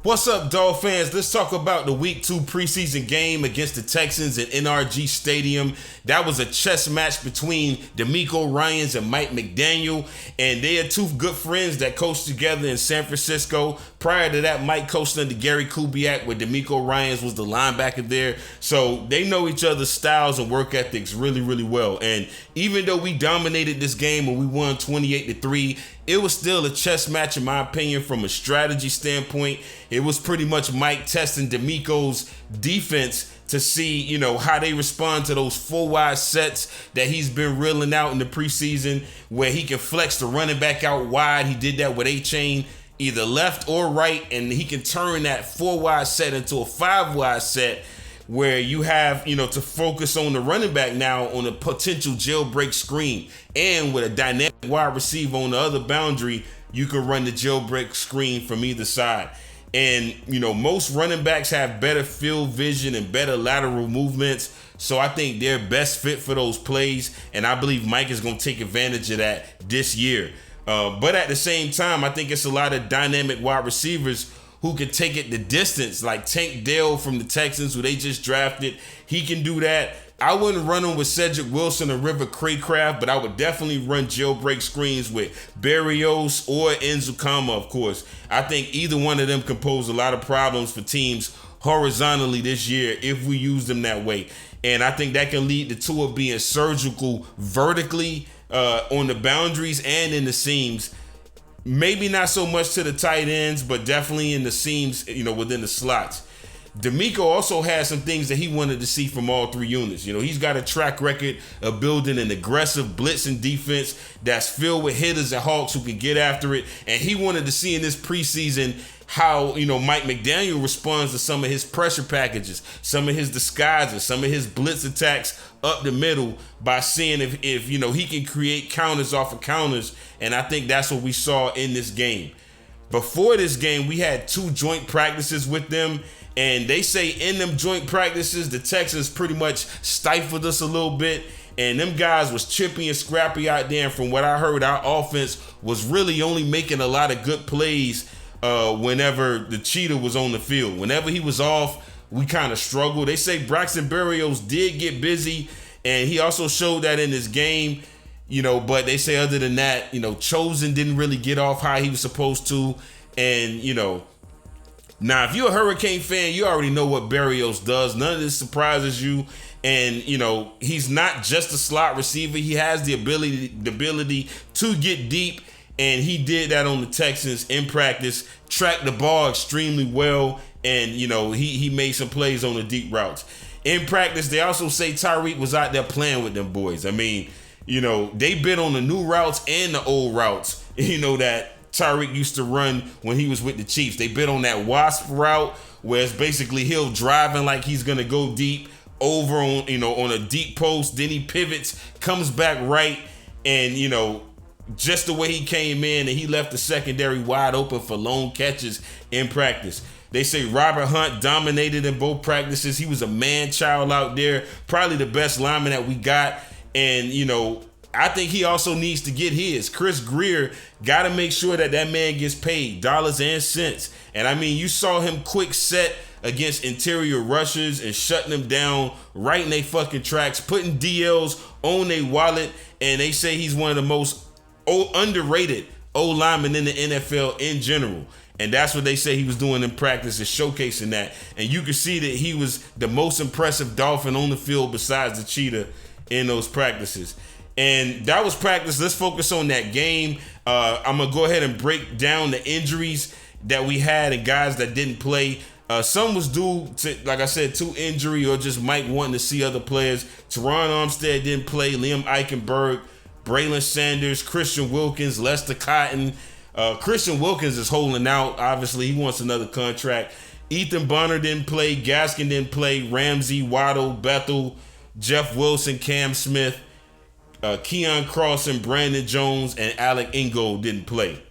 What's up, Dolphins? Let's talk about the Week 2 preseason game against the Texans at NRG Stadium. That was a chess match between DeMeco Ryans and Mike McDaniel, and they are two good friends that coached together in San Francisco. Prior to that, Mike coached under Gary Kubiak, where DeMeco Ryans was the linebacker there. So they know each other's styles and work ethics really, really well. And even though we dominated this game and we won 28-3, it was still a chess match, in my opinion, from a strategy standpoint. It was pretty much Mike testing DeMeco's defense to see, how they respond to those full wide sets that he's been reeling out in the preseason, where he can flex the running back out wide. He did that with A-Chain, either left or right, and he can turn that 4 wide set into a 5 wide set, where you have, to focus on the running back now on a potential jailbreak screen. And with a dynamic wide receiver on the other boundary, you can run the jailbreak screen from either side. And, most running backs have better field vision and better lateral movements. So I think they're best fit for those plays. And I believe Mike is going to take advantage of that this year. But at the same time, I think it's a lot of dynamic wide receivers who can take it the distance, like Tank Dell from the Texans, who they just drafted. He can do that. I wouldn't run him with Cedric Wilson or River Craycraft, but I would definitely run jailbreak screens with Berrios or Nzukama, of course. I think either one of them can pose a lot of problems for teams horizontally this year if we use them that way. And I think that can lead to Tua being surgical vertically on the boundaries and in the seams. Maybe not so much to the tight ends, but definitely in the seams, within the slots. DeMeco also has some things that he wanted to see from all three units. He's got a track record of building an aggressive blitzing defense that's filled with hitters and hawks who can get after it. And he wanted to see in this preseason how, Mike McDaniel responds to some of his pressure packages, some of his disguises, some of his blitz attacks up the middle, by seeing if he can create counters off of counters. And I think that's what we saw in this game. Before this game, we had 2 joint practices with them. And they say in them joint practices, the Texans pretty much stifled us a little bit. And them guys was chippy and scrappy out there. And from what I heard, our offense was really only making a lot of good plays whenever the Cheetah was on the field. Whenever he was off, we kind of struggled. They say Braxton Berrios did get busy, and he also showed that in his game. But they say other than that, Chosen didn't really get off how he was supposed to. And, now, if you're a Hurricane fan, you already know what Berrios does. None of this surprises you. And, he's not just a slot receiver. He has the ability to get deep. And he did that on the Texans in practice, tracked the ball extremely well. And, he made some plays on the deep routes. In practice, they also say Tyreek was out there playing with them boys. I mean, they bid on the new routes and the old routes, that Tyreek used to run when he was with the Chiefs. They bid on that wasp route, where it's basically Hill driving like he's going to go deep over on, on a deep post. Then he pivots, comes back right, and, just the way he came in, and he left the secondary wide open for lone catches in practice. They say Robert Hunt dominated in both practices. He was a man-child out there, probably the best lineman that we got. And, I think he also needs to get his. Chris Greer got to make sure that man gets paid dollars and cents. And, I mean, you saw him quick set against interior rushers and shutting them down right in their fucking tracks, putting DLs on their wallet. And they say he's one of the most underrated O-linemen in the NFL in general. And that's what they say he was doing in practice, is showcasing that. And you can see that he was the most impressive Dolphin on the field besides the Cheetah in those practices. And that was practice. Let's focus on that game. I'm going to go ahead and break down the injuries that we had and guys that didn't play. Some was due to, like I said, to injury or just Mike wanting to see other players. Teron Armstead didn't play. Liam Eichenberg, Braylon Sanders, Christian Wilkins, Lester Cotton. Christian Wilkins is holding out. Obviously, he wants another contract. Ethan Bonner didn't play. Gaskin didn't play. Ramsey, Waddle, Bethel, Jeff Wilson, Cam Smith, Keon Crossan, Brandon Jones, and Alec Ingold didn't play.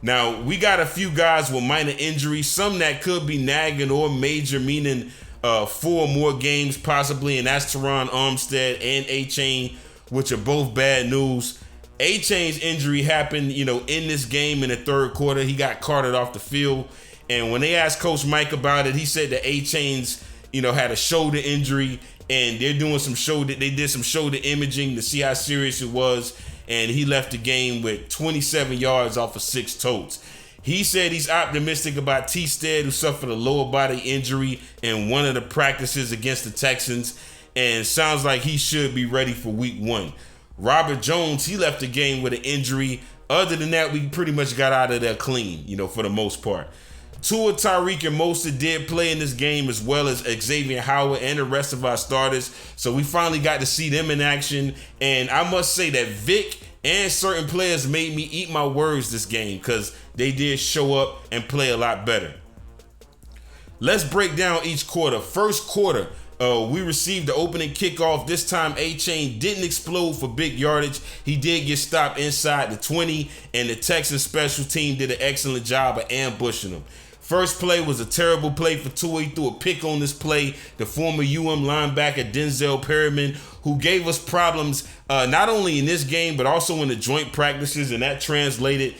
Now, we got a few guys with minor injuries, some that could be nagging or major, meaning 4 more games possibly, and that's Teron Armstead and A-Chain, which are both bad news. A-Chain's injury happened, in this game in the third quarter. He got carted off the field, And when they asked Coach Mike about it, he said that A-Chain's, had a shoulder injury, and they're doing they did some shoulder imaging to see how serious it was, and he left the game with 27 yards off of 6 totes. He said he's optimistic about T-Stead, who suffered a lower body injury in one of the practices against the Texans, and sounds like he should be ready for week 1. Robert Jones, he left the game with an injury. Other than that, we pretty much got out of there clean, for the most part. Tua, Tyreek, and Mostert did play in this game, as well as Xavier Howard and the rest of our starters. So we finally got to see them in action. And I must say that Vic and certain players made me eat my words this game, because they did show up and play a lot better. Let's break down each quarter. First quarter, we received the opening kickoff. This time, A-Chain didn't explode for big yardage. He did get stopped inside the 20, and the Texans special team did an excellent job of ambushing him. First play was a terrible play for Tua. He threw a pick on this play. The former linebacker Denzel Perryman, who gave us problems not only in this game, but also in the joint practices, and that translated.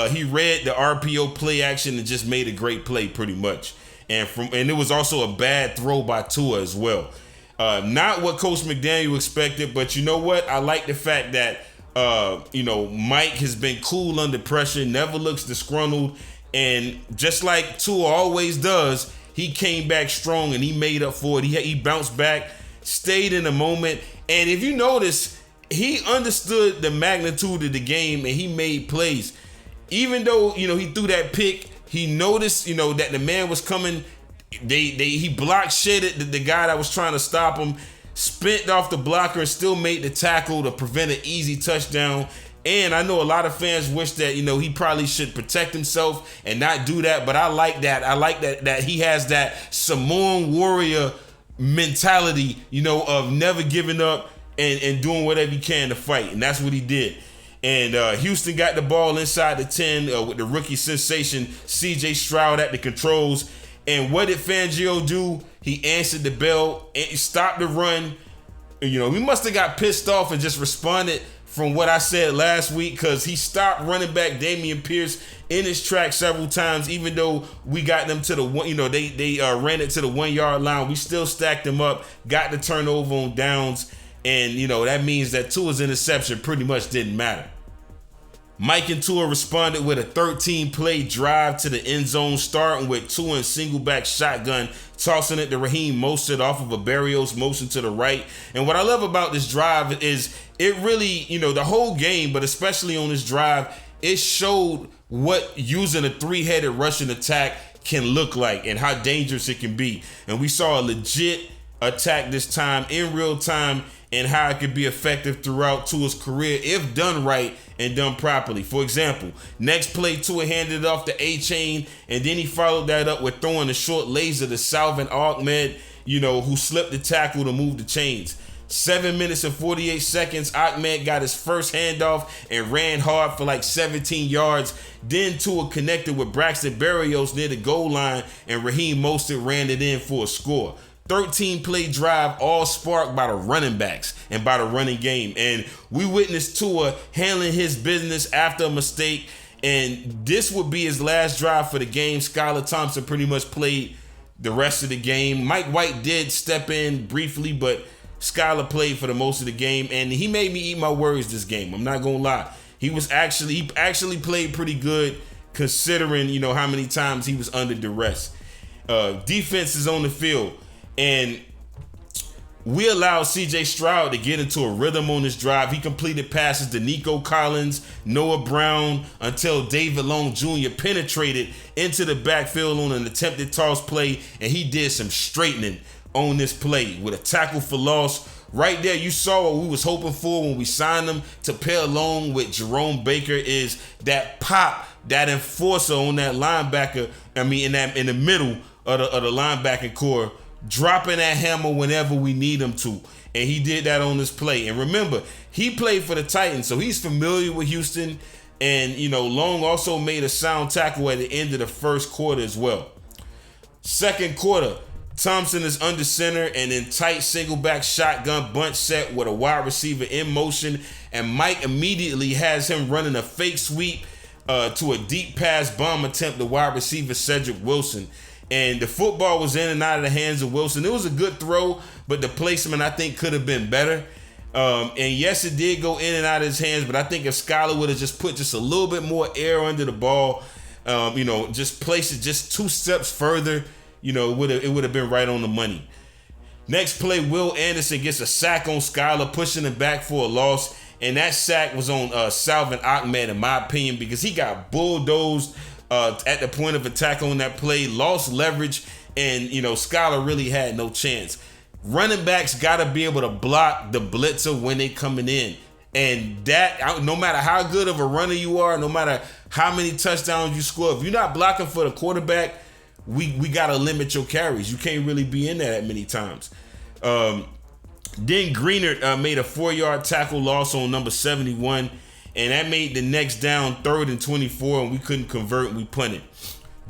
He read the RPO play action and just made a great play pretty much. And it was also a bad throw by Tua as well. Not what Coach McDaniel expected, but you know what? I like the fact that Mike has been cool under pressure, never looks disgruntled, and just like Tua always does, he came back strong and he made up for it. He bounced back, stayed in the moment, and if you notice, he understood the magnitude of the game and he made plays. Even though he threw that pick, he noticed that the man was coming. He block shedded the guy that was trying to stop him, spent off the blocker, and still made the tackle to prevent an easy touchdown. And I know a lot of fans wish that he probably should protect himself and not do that, but I like that. I like that he has that Samoan warrior mentality, of never giving up and doing whatever he can to fight, and that's what he did. And Houston got the ball inside the 10 with the rookie sensation C.J. Stroud at the controls. And what did Fangio do? He answered the bell and stopped the run. We must have got pissed off and just responded from what I said last week, because he stopped running back Dameon Pierce in his track several times. Even though we got them to the one, they ran it to the 1 yard line, we still stacked them up, got the turnover on downs. And, that means that Tua's interception pretty much didn't matter. Mike and Tua responded with a 13-play drive to the end zone, starting with Tua in single-back shotgun, tossing it to Raheem Mostert off of a Berrios motion to the right. And what I love about this drive is it really, the whole game, but especially on this drive, it showed what using a 3-headed rushing attack can look like and how dangerous it can be. And we saw a legit attack this time in real time, and how it could be effective throughout Tua's career if done right and done properly. For example, next play, Tua handed it off to A-Chain, and then he followed that up with throwing a short laser to Salvin Ahmed, who slipped the tackle to move the chains. 7 minutes and 48 seconds, Ahmed got his first handoff and ran hard for like 17 yards. Then Tua connected with Braxton Berrios near the goal line, and Raheem Mostert ran it in for a score. 13-play drive, all sparked by the running backs and by the running game. And we witnessed Tua handling his business after a mistake. And this would be his last drive for the game. Skylar Thompson pretty much played the rest of the game. Mike White did step in briefly, but Skylar played for the most of the game. And he made me eat my words this game. I'm not going to lie. He actually played pretty good, considering, how many times he was under duress. Defense is on the field. And we allowed C.J. Stroud to get into a rhythm on this drive. He completed passes to Nico Collins, Noah Brown, until David Long Jr. penetrated into the backfield on an attempted toss play, and he did some straightening on this play with a tackle for loss. Right there, you saw what we was hoping for when we signed him to pair along with Jerome Baker, is that pop, that enforcer on that linebacker. In the middle of the linebacking core, dropping that hammer whenever we need him to. And he did that on this play. And remember, he played for the Titans, so he's familiar with Houston. And, Long also made a sound tackle at the end of the first quarter as well. Second quarter, Thompson is under center and in tight single-back shotgun bunch set with a wide receiver in motion. And Mike immediately has him running a fake sweep to a deep pass bomb attempt to wide receiver Cedric Wilson. And the football was in and out of the hands of Wilson. It was a good throw, but the placement, I think, could have been better. And yes, it did go in and out of his hands, but I think if Skylar would have just put just a little bit more air under the ball, just place it just 2 steps further, it would have been right on the money. Next play, Will Anderson gets a sack on Skylar, pushing him back for a loss. And that sack was on Salvin Ahmed, in my opinion, because he got bulldozed at the point of attack on that play, lost leverage, and, Skylar really had no chance. Running backs got to be able to block the blitzer when they coming in. And that, no matter how good of a runner you are, no matter how many touchdowns you score, if you're not blocking for the quarterback, we got to limit your carries. You can't really be in there that many times. Then Greener made a 4-yard tackle loss on number 71, and that made the next down 3rd and 24, and we couldn't convert, and we punted.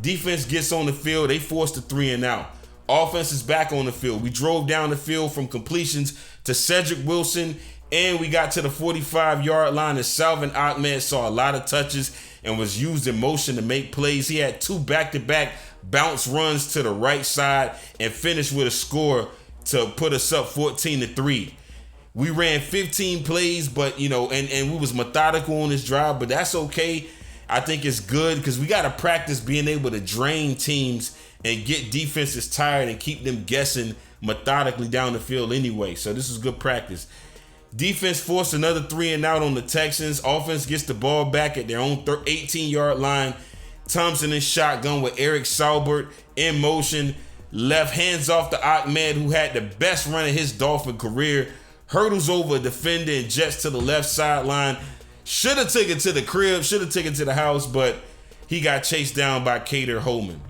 Defense gets on the field. They forced a 3-and-out. Offense is back on the field. We drove down the field from completions to Cedric Wilson, and we got to the 45-yard line, and Salvin Ahmed saw a lot of touches and was used in motion to make plays. He had 2 back-to-back bounce runs to the right side and finished with a score to put us up 14-3. We ran 15 plays, but and we was methodical on this drive, but that's okay. I think it's good because we got to practice being able to drain teams and get defenses tired and keep them guessing methodically down the field anyway. So this is good practice. Defense forced another 3-and-out on the Texans. Offense gets the ball back at their own 18-yard line. Thompson in shotgun with Eric Saubert in motion. Left hands off to Ahmed, who had the best run of his Dolphin career. Hurdles over a defender and jets to the left sideline. Should have taken it to the crib, should have taken it to the house, but he got chased down by Cater Holman.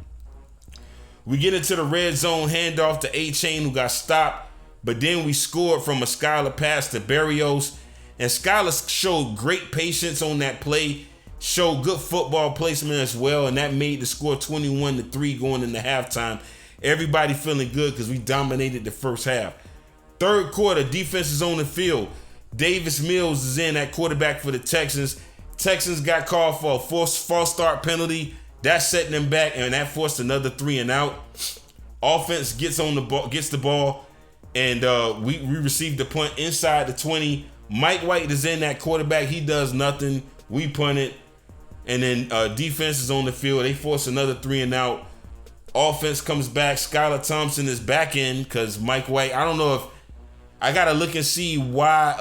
We get into the red zone, handoff to A-Chain, who got stopped, but then we scored from a Skylar pass to Berrios, and Skylar showed great patience on that play, showed good football placement as well, and that made the score 21-3 going into halftime. Everybody feeling good because we dominated the first half. Third quarter, defense is on the field. Davis Mills is in at quarterback for the Texans. Texans got called for a false start penalty. That set them back, and that forced another 3-and-out. Offense gets the ball, and we received the punt inside the 20. Mike White is in at quarterback. He does nothing. We punt it, and then defense is on the field. They force another 3-and-out. Offense comes back. Skylar Thompson is back in because Mike White, I don't know if I got to look and see why,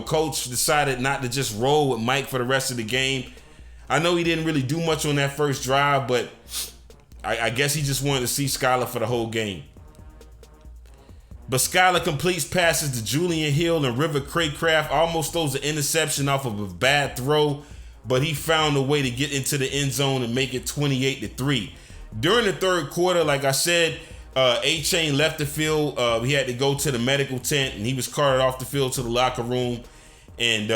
coach decided not to just roll with Mike for the rest of the game. I know he didn't really do much on that first drive, but I guess he just wanted to see Skylar for the whole game. But Skylar completes passes to Julian Hill and River Craycraft, almost throws an interception off of a bad throw, but he found a way to get into the end zone and make it 28-3. During the third quarter, like I said, A-Chain left the field. He had to go to the medical tent, and he was carted off the field to the locker room. And,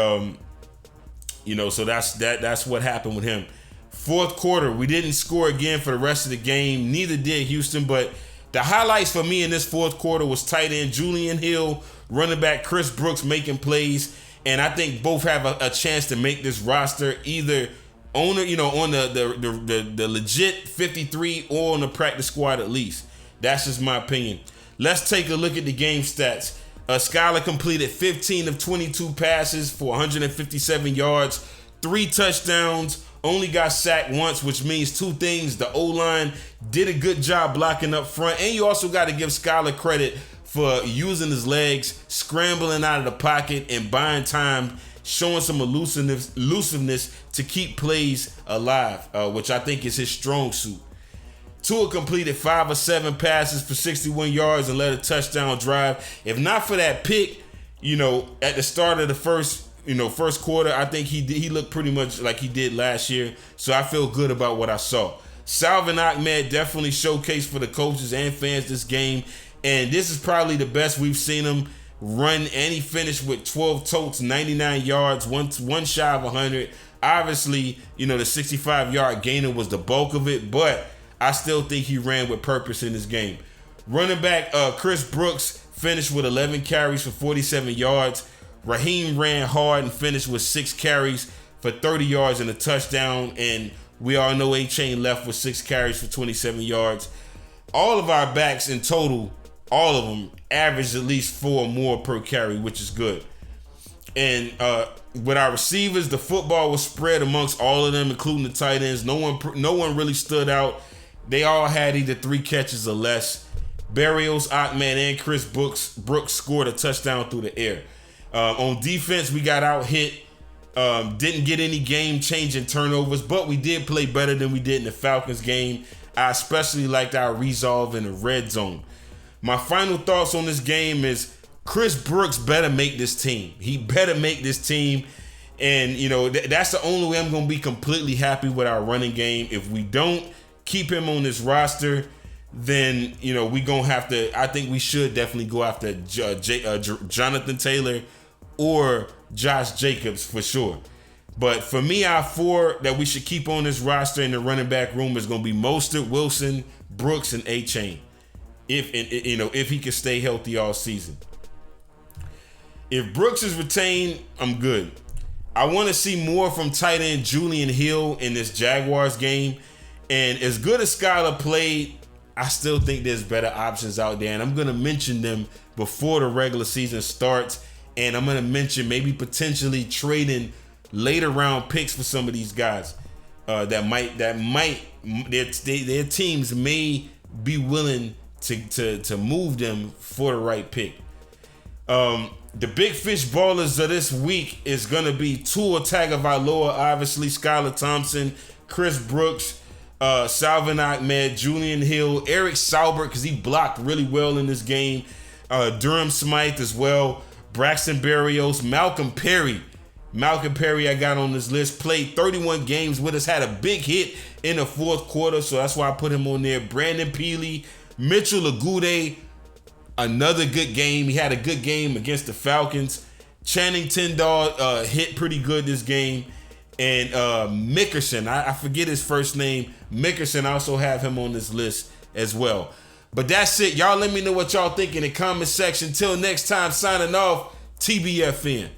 so that's what happened with him. Fourth quarter, we didn't score again for the rest of the game. Neither did Houston, but the highlights for me in this fourth quarter was tight end Julian Hill, running back Chris Brooks making plays. And I think both have a chance to make this roster either on the legit 53 or on the practice squad at least. That's just my opinion. Let's take a look at the game stats. Skylar completed 15 of 22 passes for 157 yards, 3 touchdowns, only got sacked once, which means 2 things. The O-line did a good job blocking up front, and you also got to give Skylar credit for using his legs, scrambling out of the pocket, and buying time, showing some elusiveness to keep plays alive, which I think is his strong suit. Tua completed 5 of 7 passes for 61 yards and led a touchdown drive. If not for that pick, at the start of the first quarter, I think he looked pretty much like he did last year. So I feel good about what I saw. Salvin Ahmed definitely showcased for the coaches and fans this game. And this is probably the best we've seen him run, and he finished with 12 totes, 99 yards, one shy of 100. Obviously, the 65-yard gainer was the bulk of it, but I still think he ran with purpose in this game. Running back Chris Brooks finished with 11 carries for 47 yards. Raheem ran hard and finished with 6 carries for 30 yards and a touchdown. And we all know A-Chain left with 6 carries for 27 yards. All of our backs in total, all of them, averaged at least 4 or more per carry, which is good. And with our receivers, the football was spread amongst all of them, including the tight ends. No one really stood out. They all had either 3 catches or less. Berrios, Ahmed, and Chris Brooks scored a touchdown through the air. On defense, we got out hit. Didn't get any game-changing turnovers, but we did play better than we did in the Falcons game. I especially liked our resolve in the red zone. My final thoughts on this game is Chris Brooks better make this team. He better make this team. And, you know, that's the only way I'm going to be completely happy with our running game. If we don't keep him on this roster, then, you know, we're going to have to, I think we should definitely go after Jonathan Taylor or Josh Jacobs for sure. But for me, our 4 that we should keep on this roster in the running back room is going to be Mostert, Wilson, Brooks, and A-Chain. If he can stay healthy all season. If Brooks is retained, I'm good. I want to see more from tight end Julian Hill in this Jaguars game. And as good as Skylar played, I still think there's better options out there. And I'm going to mention them before the regular season starts. And I'm going to mention maybe potentially trading later round picks for some of these guys their teams may be willing to move them for the right pick. The big fish ballers of this week is going to be Tua Tagovailoa, obviously, Skylar Thompson, Chris Brooks, Salvin Ahmed, Julian Hill, Eric Saubert, because he blocked really well in this game, Durham Smythe as well, Braxton Berrios, Malcolm Perry, I got on this list, played 31 games with us, had a big hit in the fourth quarter, so that's why I put him on there. Brandon Peely, Mitchell Agude, another good game. He had a good game against the Falcons. Channing Tindall hit pretty good this game. And Mickerson, I forget his first name. Mickerson, I also have him on this list as well. But that's it. Y'all let me know what y'all think in the comment section. Till next time, signing off, TBFN.